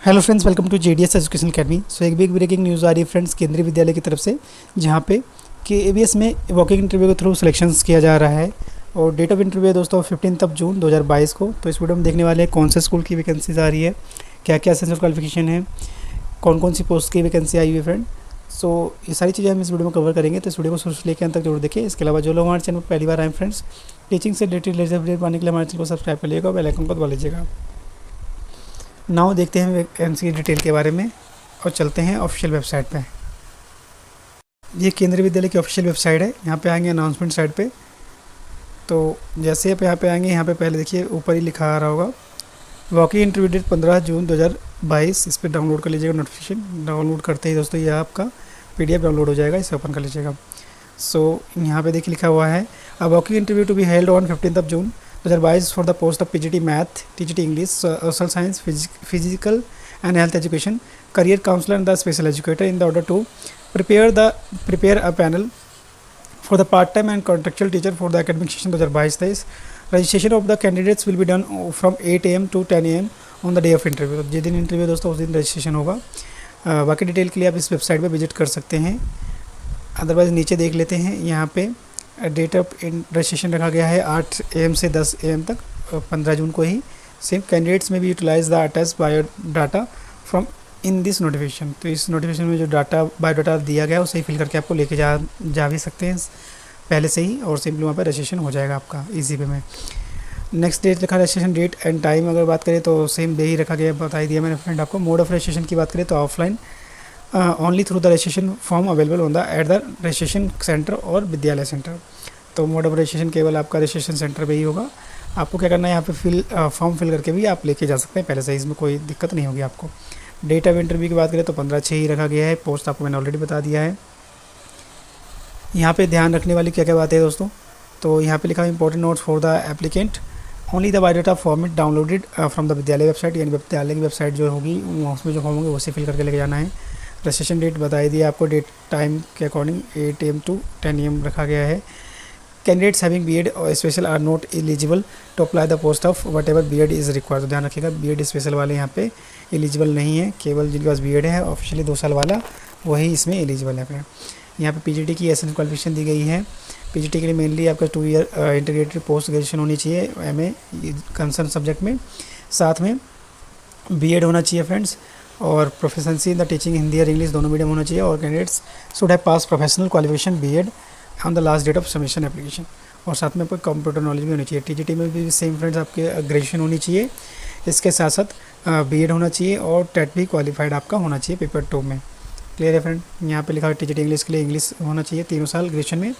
Hello friends, welcome to JDS education academy. So एक big breaking news आ रही है friends केंद्रीय विद्यालय की तरफ से, जहां पे कि एबीएस में वॉकिंग इंटरव्यू के थ्रू सिलेक्शंस किया जा रहा है। और डेट ऑफ इंटरव्यू है दोस्तों 15 जून 2022 को। तो इस वीडियो में देखने वाले हैं कौन से स्कूल की वैकेंसीज आ रही है, क्या क्या एसेंशियल क्वालिफिकेशन है, कौन कौन सी पोस्ट की वैकेंसी आई हुई है फ्रेंड। सो ये सारी चीज़ें हम इस वीडियो में कवर करेंगे, तो इस वीडियो को शुरू से लेकर अंत तक जरूर देखिए। इसके अलावा जो लोग हमारे चैनल पर पहली बार आए फ्रेंड्स, टीचिंग से रिलेटेड लेटेस्ट अपडेट पाने के लिए हमारे चैनल को सब्सक्राइब कर लीजिएगा और बेल आइकन को दबा लीजिएगा। नाउ देखते हैं वैकेंसी की डिटेल के बारे में और चलते हैं ऑफिशियल वेबसाइट पे। ये केंद्रीय विद्यालय की ऑफिशियल वेबसाइट है। यहाँ पे आएंगे अनाउंसमेंट साइट पे। तो जैसे आप यहाँ पे आएंगे, यहाँ पे पहले देखिए ऊपर ही लिखा आ रहा होगा वॉकिंग इंटरव्यू डेट 15 जून 2022। इस पर डाउनलोड कर लीजिएगा नोटिफिकेशन। डाउनलोड करते ही दोस्तों ये आपका पीडीएफ डाउनलोड हो जाएगा, इसे ओपन कर लीजिएगा। सो यहाँ पे देखिए लिखा हुआ है a walking interview to be held on 15 June 2022 for the post of PGT math, TGT English, social science, physical and health education, career counselor and the special educator in order to prepare a panel for the part-time and contractual teacher for the academic session 2022-23। Registration of the candidates will be done from 8 AM to 10 AM on the day of interview। तो जिस दिन interview दोस्तों उस दिन registration होगा। बाकी detail के लिए आप इस वेबसाइट पे विजिट कर सकते हैं। अदरवाइज़ नीचे देख लेते हैं, यहाँ पे डेट ऑफ रजिस्ट्रेशन रखा गया है 8 AM से 10 AM तक, 15 जून को ही। सेम कैंडिडेट्स में भी utilise the attach biodata from in this notification. तो इस नोटिफिकेशन में जो बायोडाटा दिया गया है उसे फिल करके आपको लेके जा भी सकते हैं पहले से ही, और सिंपली वहाँ पर रजिस्ट्रेशन हो जाएगा आपका ईजी वे में। नेक्स्ट डेट लिखा रजिस्ट्रेशन डेट एंड टाइम अगर बात करें तो सेम डे ही रखा गया, बता दिया मैंने फ्रेंड आपको। मोड ऑफ रजिस्ट्रेशन की बात करें तो offline only through the registration form available on the at the registration centre और विद्यालय सेंटर। तो मोड ऑफ रजिस्ट्रेशन केवल आपका रजिस्ट्रेशन सेंटर पे ही होगा। आपको क्या करना है, यहाँ पे फॉर्म फिल करके भी आप लेके जा सकते हैं पहले से, इसमें कोई दिक्कत नहीं होगी आपको। डेट ऑफ इंटरव्यू की बात करें तो 15/6 ही रखा गया है। पोस्ट आपको मैंने ऑलरेडी बता दिया है। यहाँ पे ध्यान रखने वाली क्या क्या बातें हैं दोस्तों, तो यहाँ पे लिखा है important notes for the applicant, only the biodata format downloaded from the विद्यालय वेबसाइट। यानी विद्यालय की वेबसाइट जो होगी उसमें जो फॉर्म होंगे उसे फिल करके लेके जाना है। रजिस्ट्रेशन डेट बताई दी आपको, डेट टाइम के अकॉर्डिंग 8 AM to 10 AM रखा गया है। कैंडिडेट्स हैविंग बीएड और special are not eligible to apply the post of whatever BEd is required. तो ध्यान रखिएगा, बीएड स्पेशल वाले यहाँ पे एलिजिबल नहीं है, केवल जिनके पास बीएड है ऑफिशियली 2 साल वाला वही इसमें एलिजिबल है। यहाँ पे पीजीटी की एसेंशियल क्वालिफिकेशन दी गई है। पीजीटी के लिए मेनली आपका 2 ईयर इंटीग्रेटेड पोस्ट ग्रेजुएशन होनी चाहिए एमए कंसर्न सब्जेक्ट में, साथ में बीएड होना चाहिए फ्रेंड्स, और proficiency in the teaching Hindi और इंग्लिश दोनों मीडियम होना चाहिए। और candidates should have pass professional qualification BEd on the last date of submission application, और साथ में आपको कंप्यूटर नॉलेज भी होनी चाहिए। टीजीटी में भी सेम फ्रेंड्स आपके ग्रेजुएशन होनी चाहिए, इसके साथ साथ बीएड होना चाहिए और टेट भी क्वालिफाइड आपका होना चाहिए पेपर 2 में। क्लियर है फ्रेंड। यहाँ पे लिखा है टीजीटी इंग्लिश के लिए इंग्लिश होना चाहिए 3 साल ग्रेजुएशन में,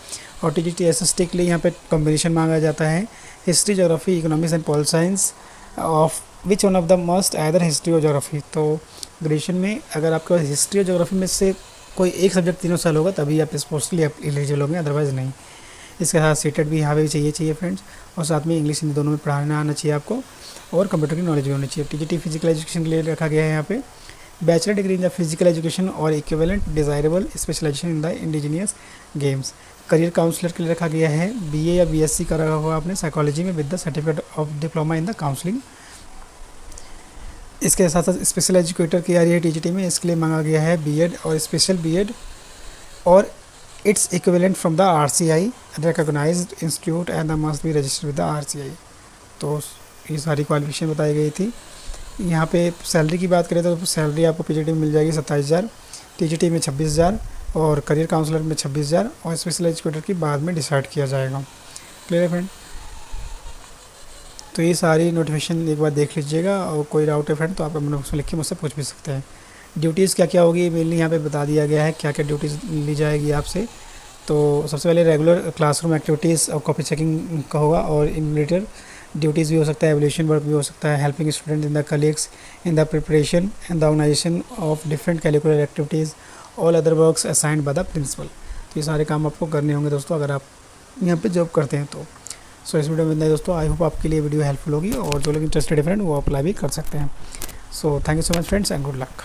और टीजीटी एसएसटी के लिए यहाँ पे कॉम्बिनेशन मांगा जाता है history, geography, economics and political science of which one of the must either history और ज्योग्राफी। तो ग्रेजुएशन में अगर आपके पास हिस्ट्री और ज्योग्राफी में से कोई एक सब्जेक्ट 3 साल होगा तभी आप इस पोस्ट के लिए एलिजिबल होंगे, अदरवाइज़ नहीं। इसके साथ सीटेट भी यहाँ पे चाहिए फ्रेंड्स, और साथ में इंग्लिश हिंदी दोनों में पढ़ाना आना चाहिए आपको, और कंप्यूटर की नॉलेज भी होनी चाहिए। टीजीटी फिजिकल एजुकेशन के लिए रखा गया है यहाँ पे bachelor degree in the physical education और equivalent desirable specialization in the indigenous games. Career counsellor के लिए रखा गया है बीए या बीएससी करा हुआ आपने साइकोलॉजी में with the certificate of diploma in the counselling. इसके साथ साथ स्पेशल एजुकेटर की आ रही है टीजीटी में, इसके लिए मांगा गया है बीएड और स्पेशल बीएड और its equivalent from the RCI recognised institute and the must be registered with the RCI. तो ये सारी क्वालिफिकेशन बताई गई थी। यहाँ पे सैलरी की बात करें तो सैलरी आपको पीजीटी में मिल जाएगी 27,000, टीजीटी में 26,000 और करियर काउंसलर में 26,000, और स्पेशल एजुकेटर की बाद में डिसाइड किया जाएगा। क्लियर है फ्रेंड। तो ये सारी नोटिफिकेशन एक बार देख लीजिएगा, और कोई डाउट है फ्रेंड तो आप उसमें लिख के मुझसे पूछ भी सकते हैं। ड्यूटीज़ क्या क्या होगी मेनली यहाँ पे बता दिया गया है, क्या क्या ड्यूटीज़ ली जाएगी आपसे। तो सबसे पहले रेगुलर क्लासरूम एक्टिविटीज़ और कॉपी चेकिंग का होगा, और इनविजिलेटर ड्यूटीज़ भी हो सकता है, एवल्यूशन वर्क भी हो सकता है, helping student in the colleagues in the preparation and the organisation of different curricular activities, all other works assigned by the principal. तो ये सारे काम आपको करने होंगे दोस्तों अगर आप यहाँ पे जॉब करते हैं तो। सो इस वीडियो में इतना ही दोस्तों। आई होप आपके लिए वीडियो हेल्पफुल होगी, और जो लोग इंटरेस्टेड है फ्रेंड वो अप्लाई भी कर सकते हैं। So thank you so much friends and good luck.